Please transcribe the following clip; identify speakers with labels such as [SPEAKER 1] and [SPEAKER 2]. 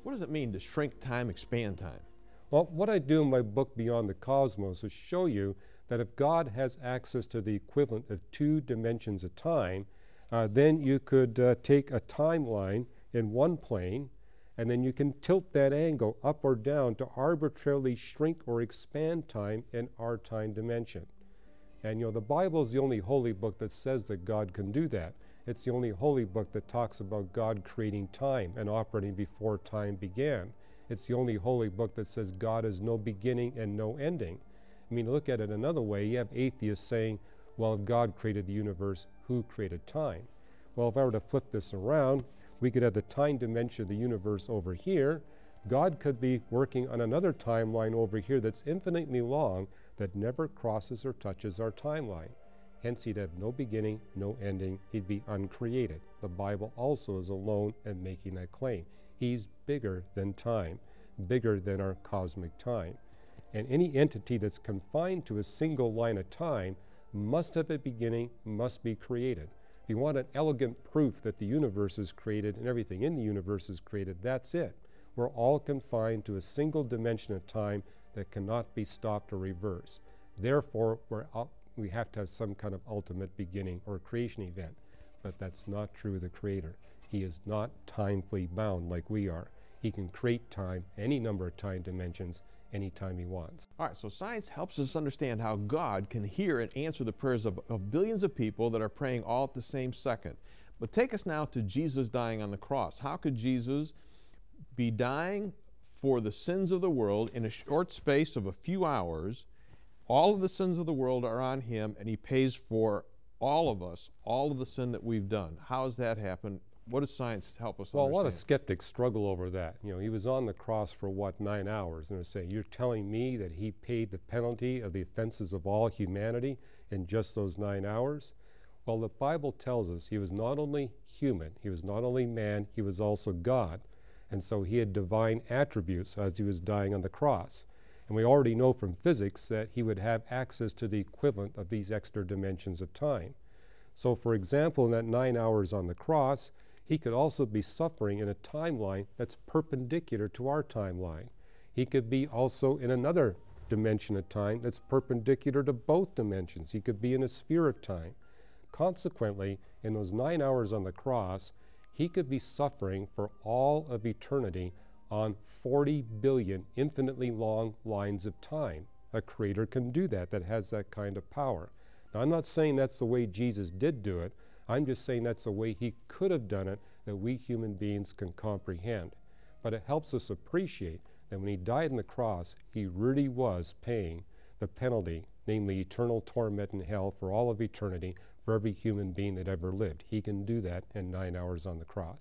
[SPEAKER 1] What does it mean to shrink time, expand time?
[SPEAKER 2] Well, what I do in my book Beyond the Cosmos is show you that if God has access to the equivalent of 2 dimensions of time, then you could take a timeline in one plane, and then you can tilt that angle up or down to arbitrarily shrink or expand time in our time dimension. And you know, the Bible is the only holy book that says that God can do that. It's the only holy book that talks about God creating time and operating before time began. It's the only holy book that says God has no beginning and no ending. I mean, look at it another way. You have atheists saying, well, if God created the universe, who created time? Well, if I were to flip this around, we could have the time dimension of the universe over here. God could be working on another timeline over here that's infinitely long that never crosses or touches our timeline. Hence, he'd have no beginning, no ending. He'd be uncreated. The Bible also is alone in making that claim. He's bigger than time, bigger than our cosmic time. And any entity that's confined to a single line of time must have a beginning, must be created. If you want an elegant proof that the universe is created and everything in the universe is created, that's it. We're all confined to a single dimension of time that cannot be stopped or reversed. Therefore, we have to have some kind of ultimate beginning or creation event. But that's not true of the Creator. He is not timely bound like we are. He can create time, any number of time dimensions, anytime he wants.
[SPEAKER 1] All right, so science helps us understand how God can hear and answer the prayers of billions of people that are praying all at the same second. But take us now to Jesus dying on the cross. How could Jesus be dying for the sins of the world in a short space of a few hours? All of the sins of the world are on him, and he pays for all of us, all of the sin that we've done. How does that happen? What does science help us understand?
[SPEAKER 2] Well, a lot of skeptics struggle over that. You know, he was on the cross for what, 9 hours? And they say, you're telling me that he paid the penalty of the offenses of all humanity in just those 9 hours? Well, the Bible tells us he was not only human, he was not only man, he was also God. And so he had divine attributes as he was dying on the cross. And we already know from physics that he would have access to the equivalent of these extra dimensions of time. So for example, in that 9 hours on the cross, he could also be suffering in a timeline that's perpendicular to our timeline. He could be also in another dimension of time that's perpendicular to both dimensions. He could be in a sphere of time. Consequently, in those 9 hours on the cross, he could be suffering for all of eternity on 40 billion infinitely long lines of time. A creator can do that, that has that kind of power. Now, I'm not saying that's the way Jesus did do it. I'm just saying that's the way he could have done it that we human beings can comprehend. But it helps us appreciate that when he died on the cross, he really was paying the penalty, namely eternal torment in hell for all of eternity for every human being that ever lived. He can do that in 9 hours on the cross.